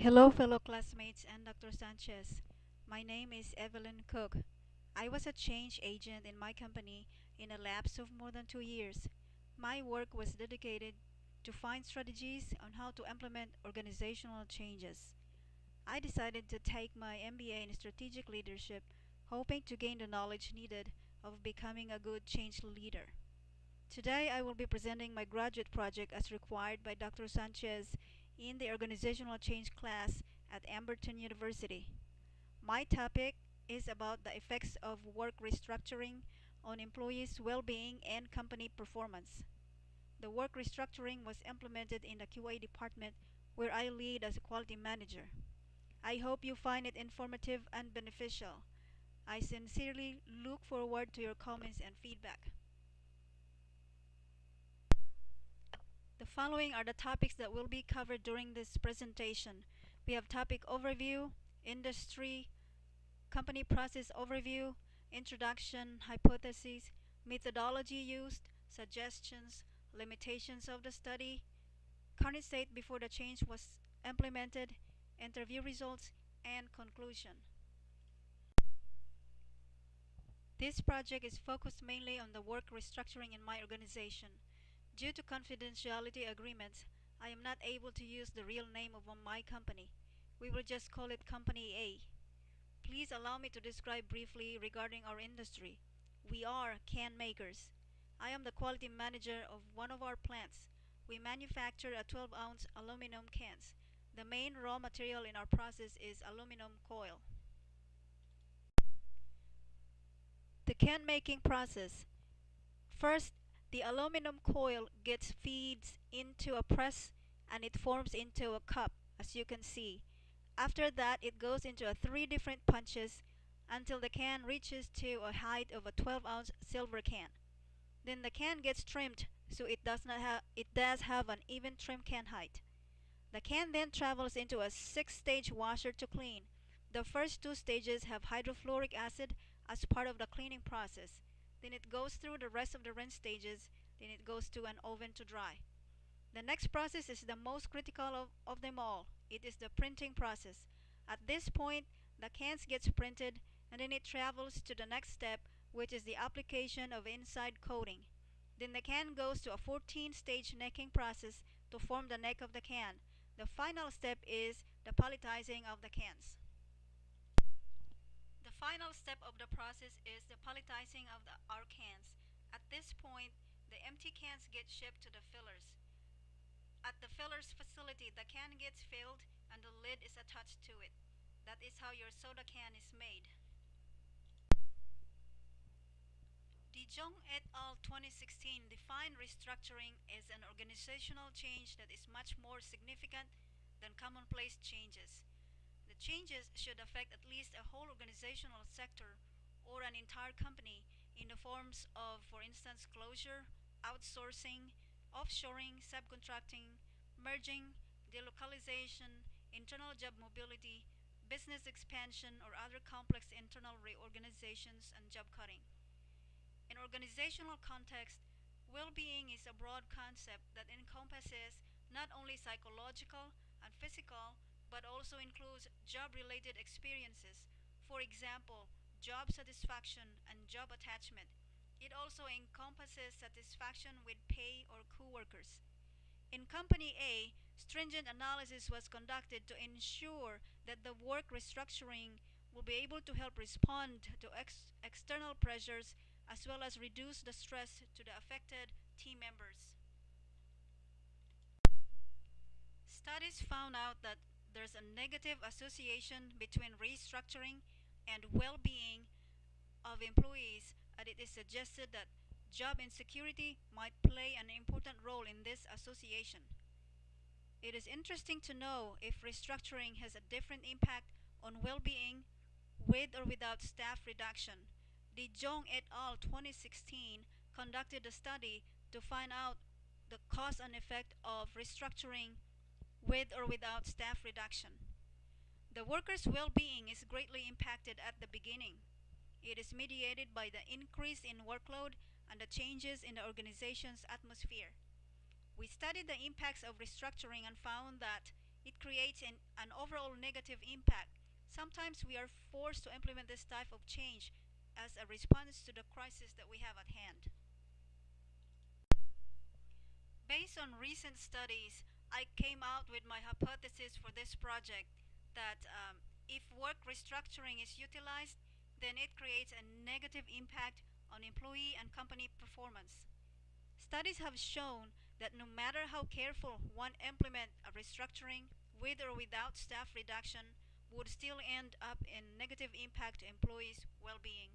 Hello, fellow classmates and Dr. Sanchez. My name is Evelyn Cook. I was a change agent in my company in a lapse of more than 2 years. My work was dedicated to find strategies on how to implement organizational changes. I decided to take my MBA in strategic leadership, hoping to gain the knowledge needed of becoming a good change leader. Today, I will be presenting my graduate project as required by Dr. Sanchez in the Organizational Change class at Amberton University. My topic is about the effects of work restructuring on employees' well-being and company performance. The work restructuring was implemented in the QA department where I lead as a quality manager. I hope you find it informative and beneficial. I sincerely look forward to your comments and feedback. The following are the topics that will be covered during this presentation. We have topic overview, industry, company process overview, introduction, hypotheses, methodology used, suggestions, limitations of the study, current state before the change was implemented, interview results, and conclusion. This project is focused mainly on the work restructuring in my organization. Due to confidentiality agreements, I am not able to use the real name of my company. We will just call it Company A. Please allow me to describe briefly regarding our industry. We are can makers. I am the quality manager of one of our plants. We manufacture a 12-ounce aluminum cans. The main raw material in our process is aluminum coil. The can making process. First, the aluminum coil gets feeds into a press and it forms into a cup, as you can see. After that, it goes into three different punches until the can reaches to a height of a 12-ounce silver can. Then the can gets trimmed so it does have an even trim can height. The can then travels into a 6-stage washer to clean. The first 2 stages have hydrofluoric acid as part of the cleaning process. Then it goes through the rest of the rinse stages, then it goes to an oven to dry. The next process is the most critical of them all. It is the printing process. At this point, the cans gets printed and then it travels to the next step, which is the application of inside coating. Then the can goes to a 14-stage necking process to form the neck of the can. The final step is the palletizing of the cans. The final step of the process is the palletizing of our cans. At this point, the empty cans get shipped to the fillers. At the filler's facility, the can gets filled and the lid is attached to it. That is how your soda can is made. De Jong et al. 2016 defined restructuring as an organizational change that is much more significant than commonplace changes. The changes should affect at least a whole organizational sector or an entire company in the forms of, for instance, closure, outsourcing, offshoring, subcontracting, merging, delocalization, internal job mobility, business expansion, or other complex internal reorganizations and job cutting. In organizational context, well-being is a broad concept that encompasses not only psychological and physical, but also includes job-related experiences, for example, job satisfaction and job attachment. It also encompasses satisfaction with pay or coworkers. In Company A, stringent analysis was conducted to ensure that the work restructuring will be able to help respond to external pressures as well as reduce the stress to the affected team members. Studies found out that there's a negative association between restructuring and well-being of employees, and it is suggested that job insecurity might play an important role in this association. It is interesting to know if restructuring has a different impact on well-being with or without staff reduction. De Jong et al. 2016 conducted a study to find out the cause and effect of restructuring with or without staff reduction. The workers' well-being is greatly impacted at the beginning. It is mediated by the increase in workload and the changes in the organization's atmosphere. We studied the impacts of restructuring and found that It creates an overall negative impact. Sometimes we are forced to implement this type of change as a response to the crisis that we have at hand. Based on recent studies, I came out with my hypothesis for this project that if work restructuring is utilized, then it creates a negative impact on employee and company performance. Studies have shown that no matter how careful one implement a restructuring, with or without staff reduction, would still end up in negative impact to employees' well-being.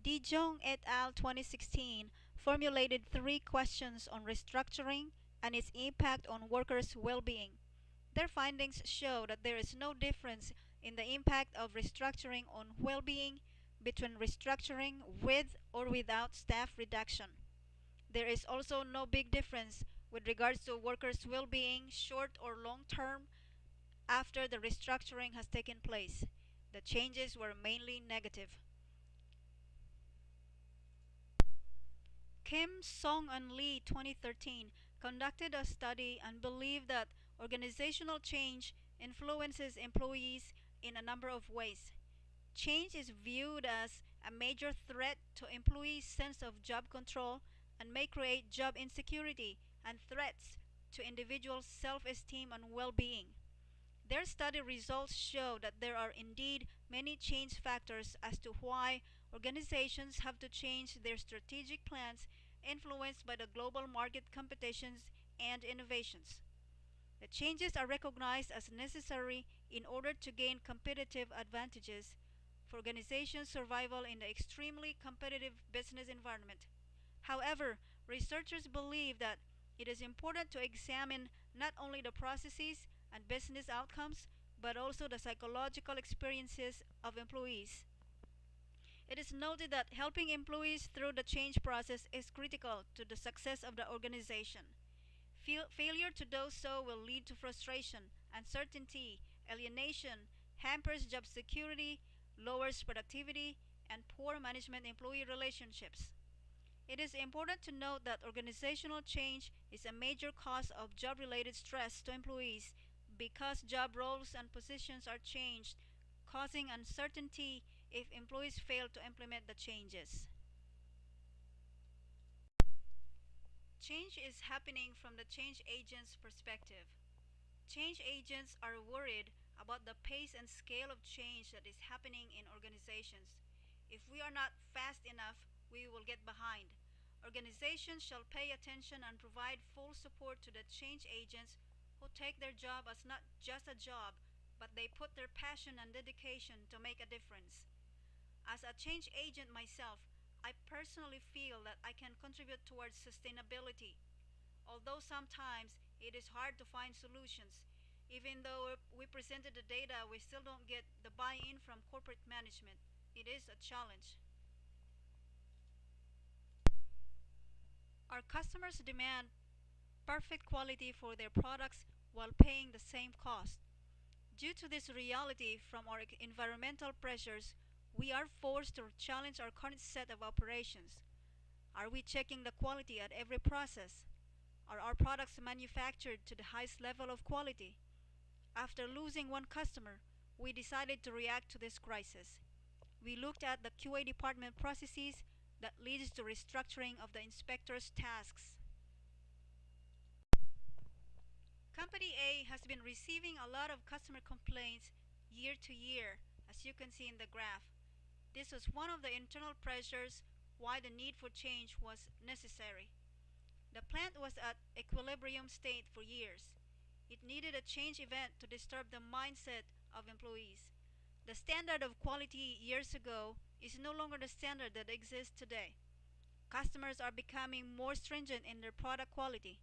De Jong et al. 2016 formulated three questions on restructuring and its impact on workers' well-being. Their findings show that there is no difference in the impact of restructuring on well-being between restructuring with or without staff reduction. There is also no big difference with regards to workers' well-being, short or long term, after the restructuring has taken place. The changes were mainly negative. Kim Song-un Lee 2013 conducted a study and believed that organizational change influences employees in a number of ways. Change is viewed as a major threat to employees' sense of job control and may create job insecurity and threats to individuals' self-esteem and well-being. Their study results show that there are indeed many change factors as to why organizations have to change their strategic plans influenced by the global market competitions and innovations. The changes are recognized as necessary in order to gain competitive advantages for organizations' survival in the extremely competitive business environment. However, researchers believe that it is important to examine not only the processes and business outcomes, but also the psychological experiences of employees. It is noted that helping employees through the change process is critical to the success of the organization. Failure to do so will lead to frustration, uncertainty, alienation, hampers job security, lowers productivity, and poor management employee relationships. It is important to note that organizational change is a major cause of job-related stress to employees because job roles and positions are changed, causing uncertainty if employees fail to implement the changes. Change is happening from the change agent's perspective. Change agents are worried about the pace and scale of change that is happening in organizations. If we are not fast enough, we will get behind. Organizations shall pay attention and provide full support to the change agents who take their job as not just a job, but they put their passion and dedication to make a difference. As a change agent myself, I personally feel that I can contribute towards sustainability. Although sometimes it is hard to find solutions, even though we presented the data, we still don't get the buy-in from corporate management. It is a challenge. Our customers demand perfect quality for their products while paying the same cost. Due to this reality from our environmental pressures, we are forced to challenge our current set of operations. Are we checking the quality at every process? Are our products manufactured to the highest level of quality? After losing one customer, we decided to react to this crisis. We looked at the QA department processes that leads to restructuring of the inspector's tasks. Company A has been receiving a lot of customer complaints year to year, as you can see in the graph. This was one of the internal pressures why the need for change was necessary. The plant was at equilibrium state for years. It needed a change event to disturb the mindset of employees. The standard of quality years ago is no longer the standard that exists today. Customers are becoming more stringent in their product quality.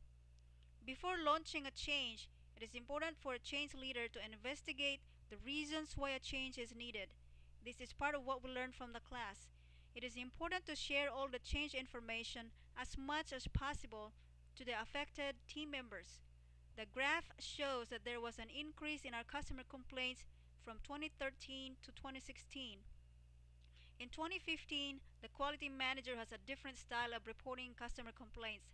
Before launching a change, it is important for a change leader to investigate the reasons why a change is needed. This is part of what we learned from the class. It is important to share all the change information as much as possible to the affected team members. The graph shows that there was an increase in our customer complaints from 2013 to 2016. In 2015, the quality manager has a different style of reporting customer complaints.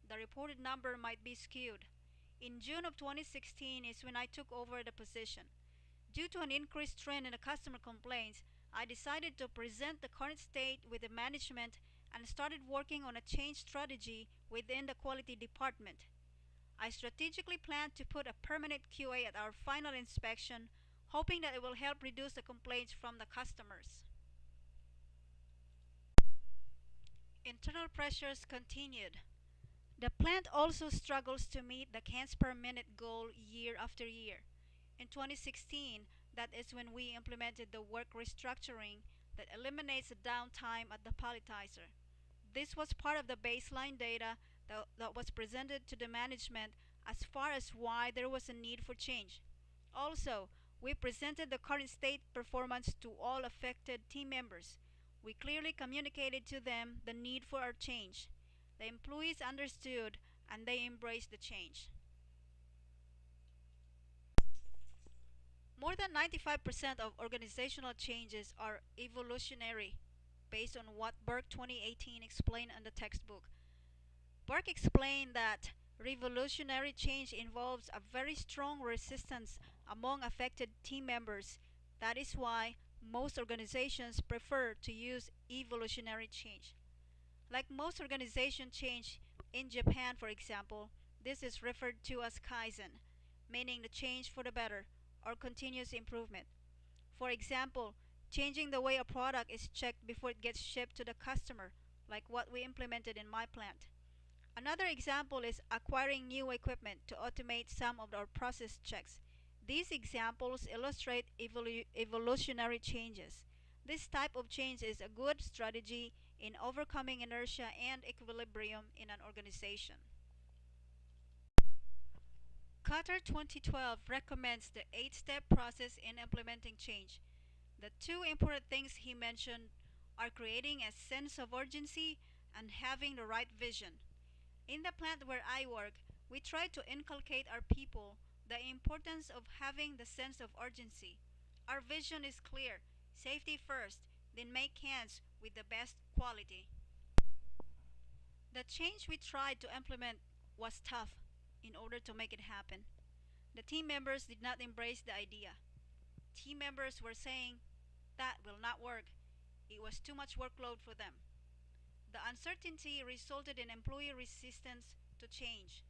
The reported number might be skewed. In June of 2016 is when I took over the position. Due to an increased trend in the customer complaints, I decided to present the current state with the management and started working on a change strategy within the quality department. I strategically planned to put a permanent QA at our final inspection, hoping that it will help reduce the complaints from the customers. Internal pressures continued. The plant also struggles to meet the cans per minute goal year after year. In 2016, that is when we implemented the work restructuring that eliminates the downtime at the palletizer. This was part of the baseline data that was presented to the management as far as why there was a need for change. Also, we presented the current state performance to all affected team members. We clearly communicated to them the need for our change. The employees understood and they embraced the change. More than 95% of organizational changes are evolutionary, based on what Burke 2018 explained in the textbook. Burke explained that revolutionary change involves a very strong resistance among affected team members. That is why most organizations prefer to use evolutionary change. Like most organization change in Japan, for example, this is referred to as Kaizen, meaning the change for the better or continuous improvement. For example, changing the way a product is checked before it gets shipped to the customer, like what we implemented in my plant. Another example is acquiring new equipment to automate some of our process checks. These examples illustrate evolutionary changes. This type of change is a good strategy in overcoming inertia and equilibrium in an organization. Cotter 2012 recommends the 8-step process in implementing change. The two important things he mentioned are creating a sense of urgency and having the right vision. In the plant where I work, we try to inculcate our people the importance of having the sense of urgency. Our vision is clear: safety first, then make cans with the best quality. The change we tried to implement was tough in order to make it happen. The team members did not embrace the idea. Team members were saying, that will not work. It was too much workload for them. The uncertainty resulted in employee resistance to change.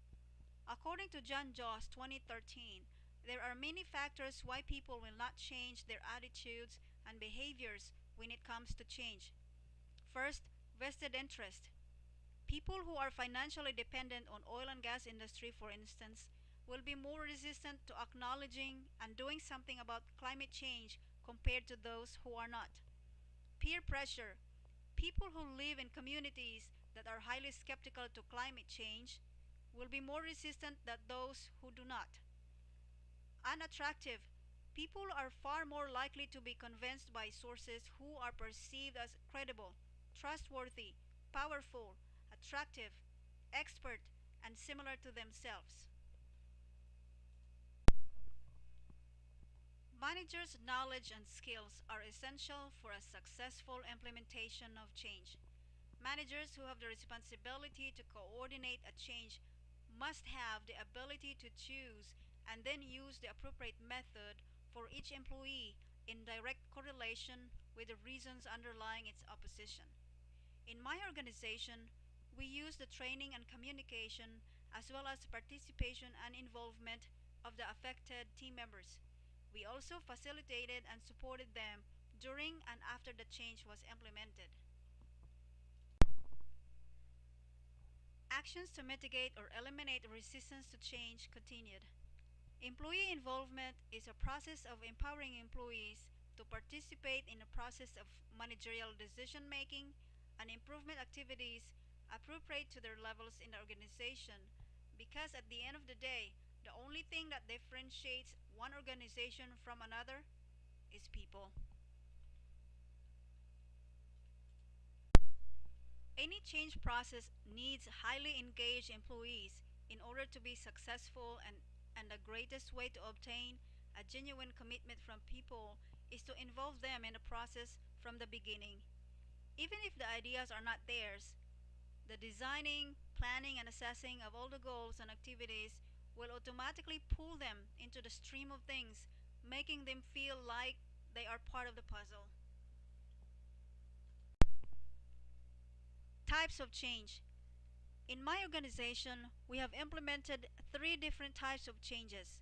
According to John Joss 2013, there are many factors why people will not change their attitudes and behaviors when it comes to change. First, vested interest. People who are financially dependent on oil and gas industry, for instance, will be more resistant to acknowledging and doing something about climate change compared to those who are not. Peer pressure. People who live in communities that are highly skeptical to climate change will be more resistant than those who do not. Unattractive. People are far more likely to be convinced by sources who are perceived as credible, trustworthy, powerful, attractive, expert, and similar to themselves. Managers' knowledge and skills are essential for a successful implementation of change. Managers who have the responsibility to coordinate a change must have the ability to choose and then use the appropriate method for each employee in direct correlation with the reasons underlying its opposition. In my organization, we use the training and communication as well as participation and involvement of the affected team members. We also facilitated and supported them during and after the change was implemented. Actions to mitigate or eliminate resistance to change continued. Employee involvement is a process of empowering employees to participate in the process of managerial decision making and improvement activities appropriate to their levels in the organization, because at the end of the day, the only thing that differentiates one organization from another is people. Any change process needs highly engaged employees in order to be successful, and the greatest way to obtain a genuine commitment from people is to involve them in the process from the beginning. Even if the ideas are not theirs, the designing, planning, and assessing of all the goals and activities will automatically pull them into the stream of things, making them feel like they are part of the puzzle. Types of change. In my organization, we have implemented three different types of changes.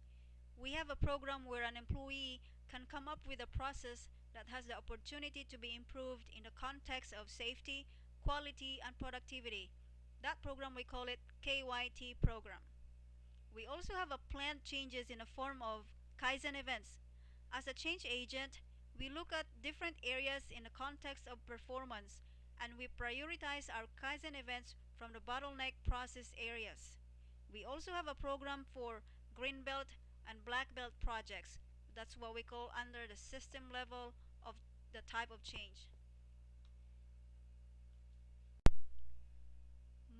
We have a program where an employee can come up with a process that has the opportunity to be improved in the context of safety, quality, and productivity. That program we call it KYT program. We also have a planned changes in the form of Kaizen events. As a change agent, we look at different areas in the context of performance and we prioritize our Kaizen events from the bottleneck process areas. We also have a program for green belt and black belt projects. That's what we call under the system level of the type of change.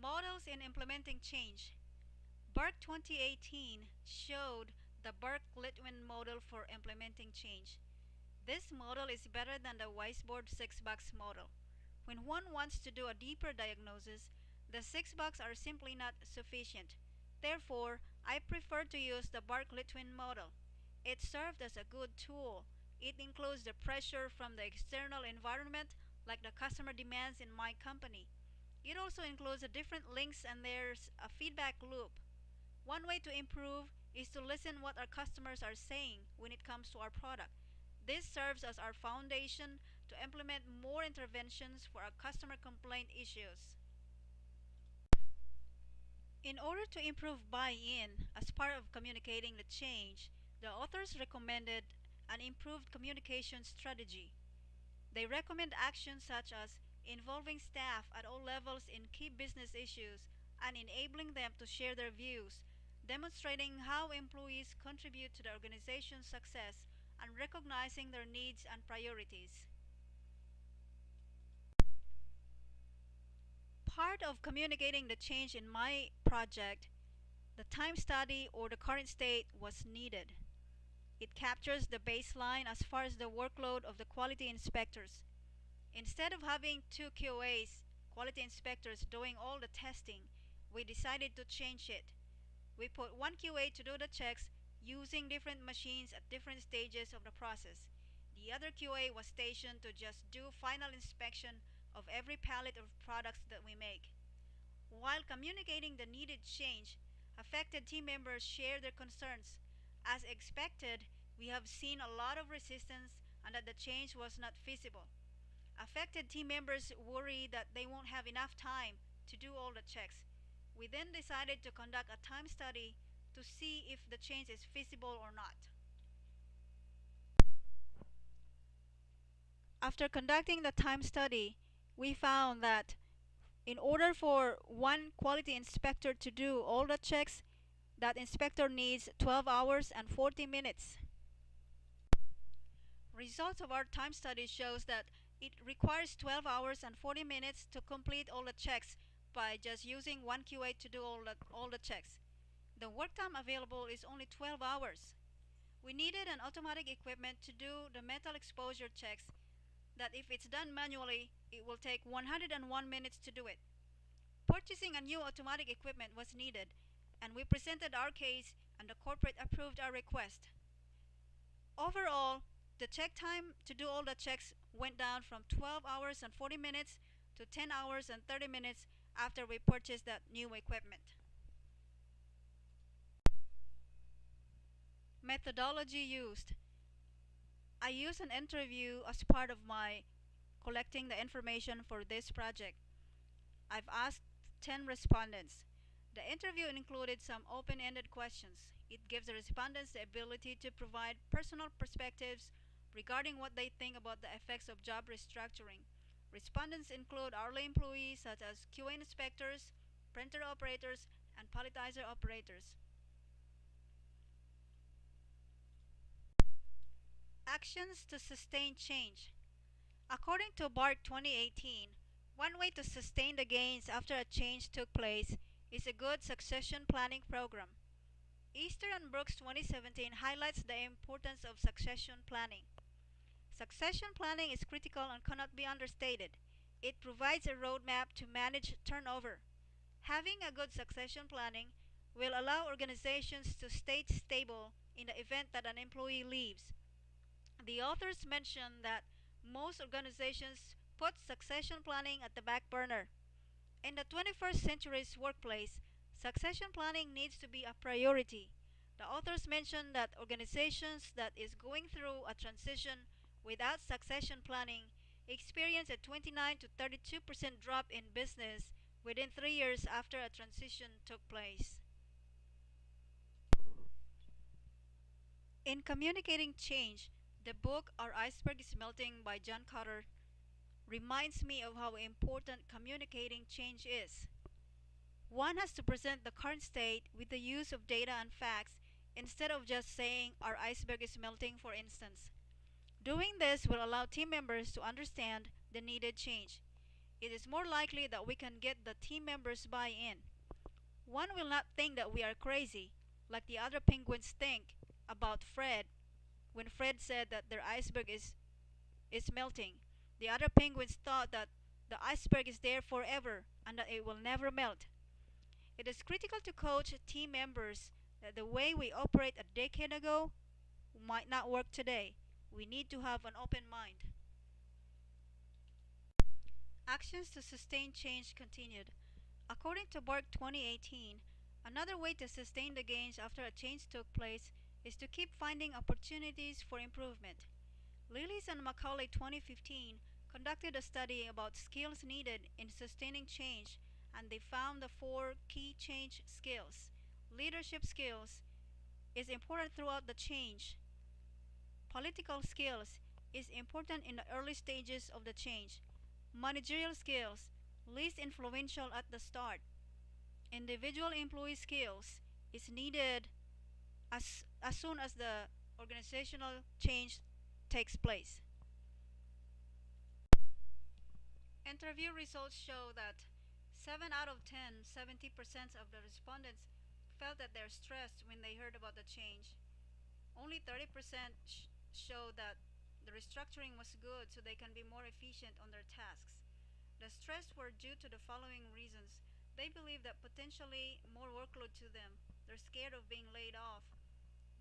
Models in implementing change. BARC 2018 showed the Burke-Litwin model for implementing change. This model is better than the Weisbord 6-box model. When one wants to do a deeper diagnosis, the 6-box are simply not sufficient. Therefore, I prefer to use the Burke-Litwin model. It served as a good tool. It includes the pressure from the external environment, like the customer demands in my company. It also includes the different links and there's a feedback loop. One way to improve is to listen what our customers are saying when it comes to our product. This serves as our foundation to implement more interventions for our customer complaint issues. In order to improve buy-in as part of communicating the change, the authors recommended an improved communication strategy. They recommend actions such as involving staff at all levels in key business issues and enabling them to share their views, demonstrating how employees contribute to the organization's success and recognizing their needs and priorities. Part of communicating the change in my project, the time study or the current state was needed. It captures the baseline as far as the workload of the quality inspectors. Instead of having two QAs, quality inspectors, doing all the testing, we decided to change it. We put one QA to do the checks using different machines at different stages of the process. The other QA was stationed to just do final inspection of every pallet of products that we make. While communicating the needed change, affected team members share their concerns. As expected, we have seen a lot of resistance and that the change was not feasible. Affected team members worry that they won't have enough time to do all the checks. We then decided to conduct a time study to see if the change is feasible or not. After conducting the time study, we found that in order for one quality inspector to do all the checks, that inspector needs 12 hours and 40 minutes. Results of our time study shows that it requires 12 hours and 40 minutes to complete all the checks by just using one QA to do all the checks. The work time available is only 12 hours. We needed an automatic equipment to do the metal exposure checks that if it's done manually, it will take 101 minutes to do it. Purchasing a new automatic equipment was needed, and we presented our case and the corporate approved our request. Overall, the check time to do all the checks went down from 12 hours and 40 minutes to 10 hours and 30 minutes after we purchased that new equipment. Methodology used. I used an interview as part of my collecting the information for this project. I've asked 10 respondents. The interview included some open-ended questions. It gives the respondents the ability to provide personal perspectives regarding what they think about the effects of job restructuring. Respondents include hourly employees such as QA inspectors, printer operators, and palletizer operators. Actions to sustain change. According to BARC 2018, one way to sustain the gains after a change took place is a good succession planning program. Easter and Brooks 2017 highlights the importance of succession planning. Succession planning is critical and cannot be understated. It provides a roadmap to manage turnover. Having a good succession planning will allow organizations to stay stable in the event that an employee leaves. The authors mention that most organizations put succession planning at the back burner. In the 21st century's workplace, succession planning needs to be a priority. The authors mention that organizations that is going through a transition without succession planning experience a 29 to 32% drop in business within 3 years after a transition took place. In communicating change, the book Our Iceberg is Melting by John Carter reminds me of how important communicating change is. One has to present the current state with the use of data and facts instead of just saying our iceberg is melting, for instance. Doing this will allow team members to understand the needed change. It is more likely that we can get the team members buy in. One will not think that we are crazy, like the other penguins think about Fred when Fred said that their iceberg is melting. The other penguins thought that the iceberg is there forever and that it will never melt. It is critical to coach team members that the way we operate a decade ago might not work today. We need to have an open mind. Actions to sustain change continued. According to Borg 2018, another way to sustain the gains after a change took place is to keep finding opportunities for improvement. Lillis and Macaulay 2015 conducted a study about skills needed in sustaining change, and they found the four key change skills. Leadership skills is important throughout the change. Political skills is important in the early stages of the change. Managerial skills, least influential at the start. Individual employee skills is needed as soon as the organizational change takes place. Interview results show that 7 out of 10, 70% of the respondents felt that they're stressed when they heard about the change. Only 30% show that the restructuring was good so they can be more efficient on their tasks. The stress were due to the following reasons. They believe that potentially more workload to them. They're scared of being laid off.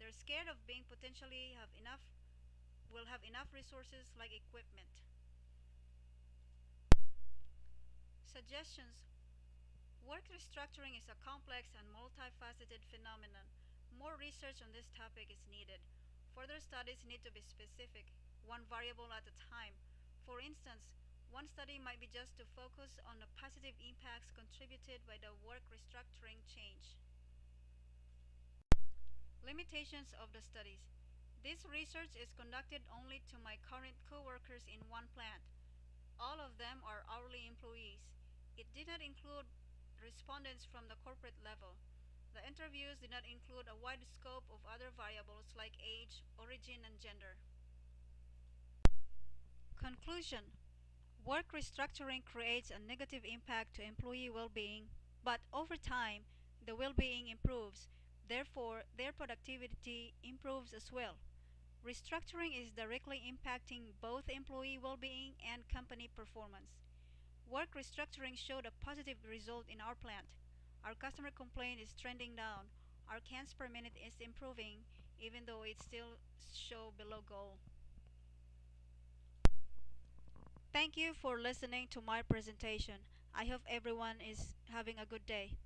They're scared of being potentially will have enough resources like equipment. Suggestions. Work restructuring is a complex and multifaceted phenomenon. More research on this topic is needed. Further studies need to be specific, one variable at a time. For instance, one study might be just to focus on the positive impacts contributed by the work restructuring change. Limitations of the studies. This research is conducted only to my current co-workers in one plant. All of them are hourly employees. It did not include respondents from the corporate level. The interviews did not include a wide scope of other variables like age, origin, and gender. Conclusion. Work restructuring creates a negative impact to employee well-being, but over time, the well-being improves. Therefore, their productivity improves as well. Restructuring is directly impacting both employee well-being and company performance. Work restructuring showed a positive result in our plant. Our customer complaint is trending down. Our cans per minute is improving, even though it still shows below goal. Thank you for listening to my presentation. I hope everyone is having a good day.